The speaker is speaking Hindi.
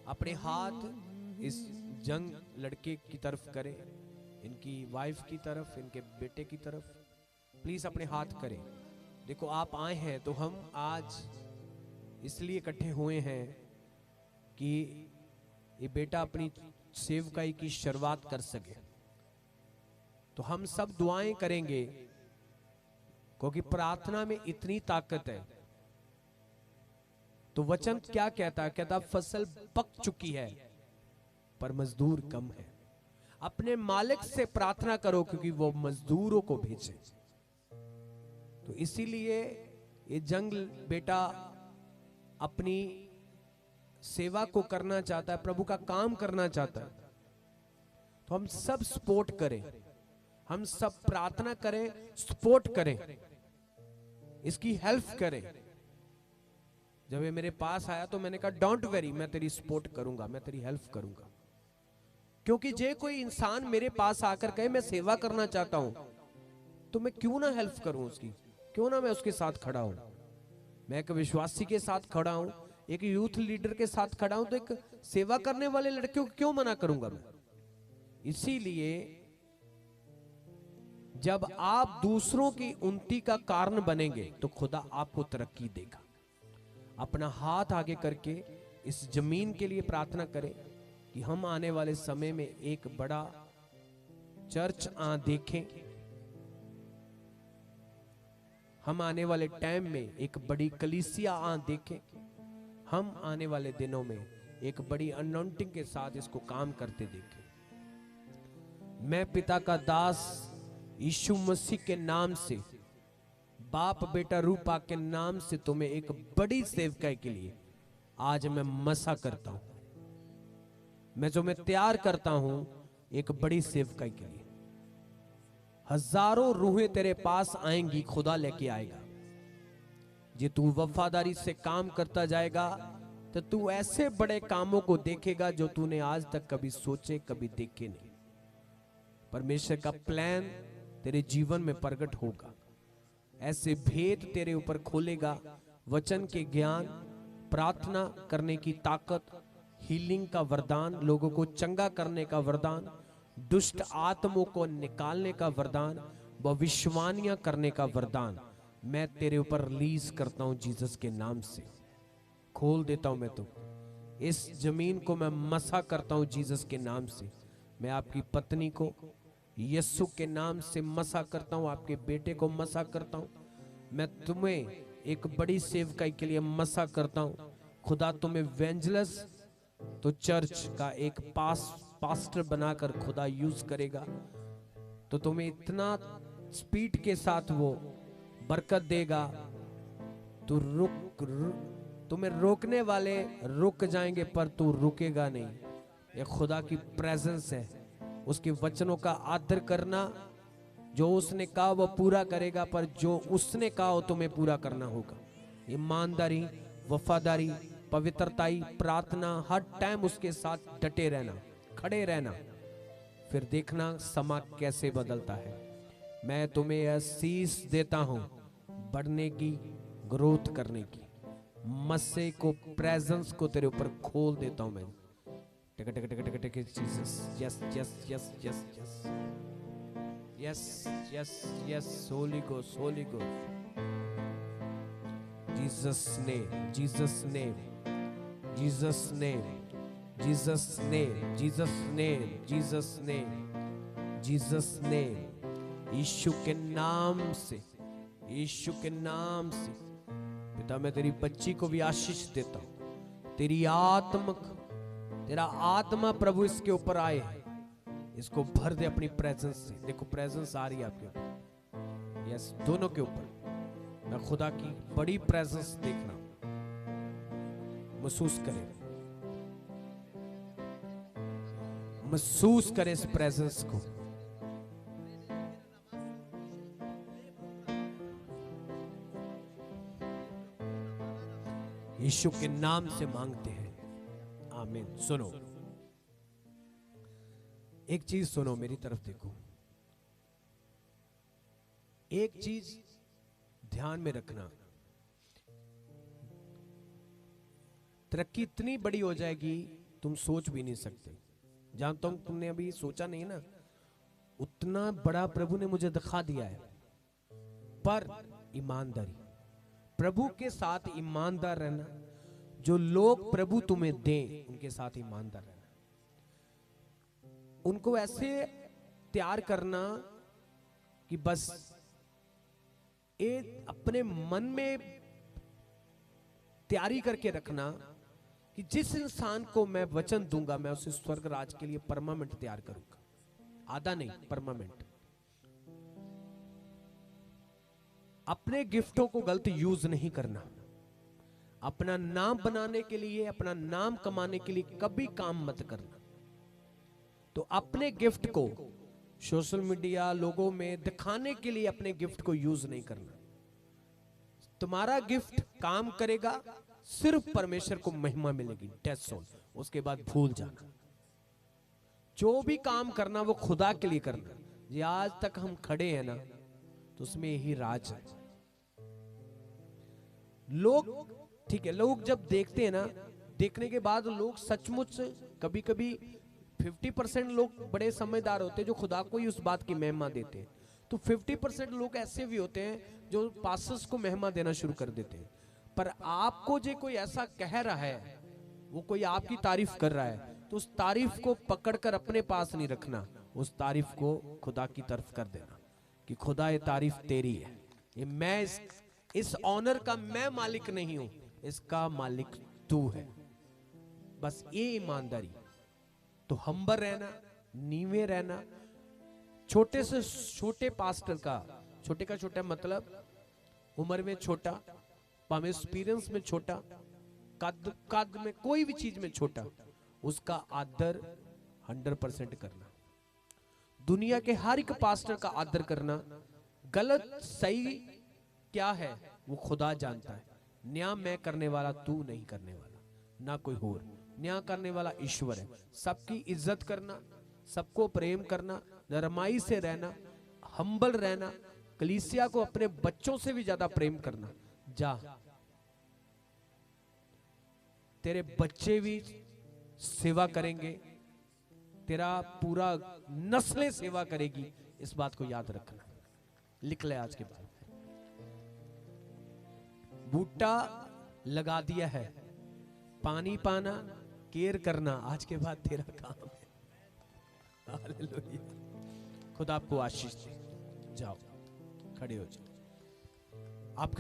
अपने हाथ इस जंग लड़के की तरफ करें, इनकी वाइफ की तरफ, इनके बेटे की तरफ। प्लीज अपने हाथ करें। देखो आप आए हैं तो हम आज इसलिए इकट्ठे हुए हैं कि ये बेटा अपनी सेवकाई की शुरुआत कर सके। तो हम सब दुआएं करेंगे क्योंकि प्रार्थना में इतनी ताकत है। तो वचन क्या कहता है? कहता फसल पक चुकी है पर मजदूर कम है। अपने मालिक से प्रार्थना करो क्योंकि वो मजदूरों को भेजे। तो इसीलिए ये जंग बेटा अपनी सेवा को करना चाहता है, प्रभु का काम करना चाहता है। तो हम सब सपोर्ट करें, हम सब प्रार्थना करें, सपोर्ट करें, इसकी हेल्प करें। जब ये मेरे पास आया तो मैंने कहा डोंट वेरी, मैं तेरी सपोर्ट करूंगा, मैं तेरी हेल्प करूंगा। क्योंकि जे कोई इंसान मेरे पास आकर कहे मैं सेवा करना चाहता हूं तो मैं क्यों ना हेल्प करूं उसकी, क्यों ना मैं उसके साथ खड़ा हूं। मैं एक विश्वासी के साथ खड़ा हूं, एक यूथ लीडर के साथ खड़ा हूं, तो एक सेवा करने वाले लड़के को क्यों मना करूंगा मैं। इसीलिए जब आप दूसरों की उन्नति का कारण बनेंगे तो खुदा आपको तरक्की देगा। अपना हाथ आगे करके इस जमीन के लिए प्रार्थना करें कि हम आने वाले समय में एक बड़ा चर्च देखें। हम आने वाले टाइम में एक बड़ी कलीसिया देखें। हम आने वाले दिनों में एक बड़ी अनॉइंटिंग के साथ इसको काम करते देखें। मैं पिता का दास यीशु मसीह के नाम से, बाप बेटा रूपा के नाम से तुम्हें एक बड़ी सेवकाई के लिए आज मैं मसा करता हूं। मैं जो मैं तैयार करता हूं एक बड़ी सेवकाई के लिए। हजारों रूहें तेरे पास आएंगी, खुदा लेके आएगा। जे तू वफादारी से काम करता जाएगा तो तू ऐसे बड़े कामों को देखेगा जो तूने आज तक कभी सोचे, कभी देखे नहीं। परमेश्वर का प्लान तेरे जीवन में प्रकट होगा, ऐसे भेद तेरे ऊपर खोलेगा। वचन के ज्ञान, प्रार्थना करने की ताकत, हीलिंग का वरदान, लोगों को चंगा करने का वरदान, दुष्ट आत्मों को निकालने का वरदान, भविष्यवाणियां करने का वरदान मैं तेरे ऊपर रिलीज करता हूं जीसस के नाम से। खोल देता हूं मैं तो इस जमीन को मैं मसा करता हूं जीसस के नाम से। मैं आपकी पत्नी को यीशु के नाम से मसा करता हूं, आपके बेटे को मसा करता हूं। मैं तुम्हें एक बड़ी सेवकाई के लिए मसा करता हूं। खुदा तुम्हें वेंजलस तो चर्च का एक पास्टर बनाकर खुदा यूज करेगा। तो तुम्हें इतना स्पीड के साथ वो बरकत देगा। तू तुम्हें रोकने वाले रुक जाएंगे पर तू रुकेगा नहीं। ये खुदा की प्रेजेंस है। उसके वचनों का आदर करना, जो उसने कहा वो पूरा करेगा, पर जो उसने कहा वो तुम्हें पूरा करना होगा। ईमानदारी, वफादारी, पवित्रताई, प्रार्थना, हर टाइम उसके साथ डटे रहना, खड़े रहना। फिर देखना समा कैसे बदलता है। मैं तुम्हें आशीष देता हूं बढ़ने की, ग्रोथ करने की। मस्से को, प्रेजेंस को तेरे ऊपर खोल देता हूं मैं। Tick tick tick tick tick Jesus, yes yes yes yes yes yes yes yes, holy ghost, holy ghost, Jesus name, Jesus name, Jesus name, Jesus name, Jesus name, Jesus name, Jesus name. यीशु के नाम से, यीशु के नाम से पिता मैं तेरी बच्ची को भी आशीष देता हूं। तेरी तेरा आत्मा प्रभु इसके ऊपर आए, इसको भर दे अपनी प्रेजेंस से। देखो प्रेजेंस आ रही है आपके ऊपर, यस, दोनों के ऊपर मैं खुदा की बड़ी प्रेजेंस देख रहा हूं। महसूस करें, महसूस करें इस प्रेजेंस को। यीशु के नाम से मांगते हैं, आमीन। सुनो, एक चीज सुनो, मेरी तरफ देखो। एक चीज ध्यान में रखना, तरक्की इतनी बड़ी हो जाएगी तुम सोच भी नहीं सकते। जानता हूं तुमने अभी सोचा नहीं ना, उतना बड़ा प्रभु ने मुझे दिखा दिया है। पर ईमानदारी, प्रभु के साथ ईमानदार रहना, जो लोग प्रभु तुम्हें दें उनके साथ ईमानदार रहना, उनको ऐसे तैयार करना कि बस ये अपने मन में तैयारी करके रखना कि जिस इंसान को मैं वचन दूंगा मैं उसे स्वर्ग राज के लिए परमानेंट तैयार करूंगा, आधा नहीं, परमानेंट। अपने गिफ्टों को गलत यूज नहीं करना, अपना नाम बनाने के लिए, अपना नाम कमाने के लिए कभी काम मत करना। तो अपने गिफ्ट को सोशल मीडिया लोगों में दिखाने के लिए अपने गिफ्ट को यूज नहीं करना। तुम्हारा गिफ्ट काम करेगा, सिर्फ परमेश्वर को महिमा मिलेगी, दैट्स ऑल। उसके बाद भूल जाना। जो भी काम करना वो खुदा के लिए करना। ये आज तक हम खड़े हैं ना, तो उसमें यही राज है। लोग, ठीक है, लोग जब देखते हैं ना, देखने के बाद लोग सचमुच, कभी कभी 50% लोग बड़े समझदार होते हैं जो खुदा को ही उस बात की महिमा देते हैं। तो 50% लोग ऐसे भी होते हैं जो पास्टर्स को महिमा देना शुरू कर देते हैं। पर आपको जो कोई ऐसा कह रहा है, वो कोई आपकी तारीफ कर रहा है, तो उस तारीफ को पकड़कर अपने पास नहीं रखना, उस तारीफ को खुदा की तरफ कर देना कि खुदा ये तारीफ तेरी है, ये मैं इस ऑनर का मैं मालिक नहीं हूं, इसका मालिक तू है। बस ये ईमानदारी। तो हम्बल रहना, नीवे रहना। छोटे से छोटे पास्टर का, छोटे का छोटा मतलब उम्र में छोटा, पावे एक्सपीरियंस में छोटा, कद में कोई भी चीज में छोटा, उसका आदर 100% करना। दुनिया के हर एक पास्टर का आदर करना। गलत सही क्या है वो खुदा जानता है। न्याय मैं करने वाला तू नहीं करने वाला, ना कोई और। न्याय करने वाला ईश्वर है। सबकी इज्जत करना, सबको प्रेम करना, नरमाई से रहना, हम्बल रहना, कलीसिया को अपने बच्चों से भी ज्यादा प्रेम करना। जा, तेरे बच्चे भी सेवा करेंगे, तेरा पूरा नस्लें सेवा करेगी, इस बात को याद रखना। लिख ले आज के बाद। बूटा लगा दिया है, पानी पाना, केयर करना आज के बाद तेरा काम है। हालेलुया। खुदा आपको आशीष दे। जाओ, खड़े हो जाओ। आप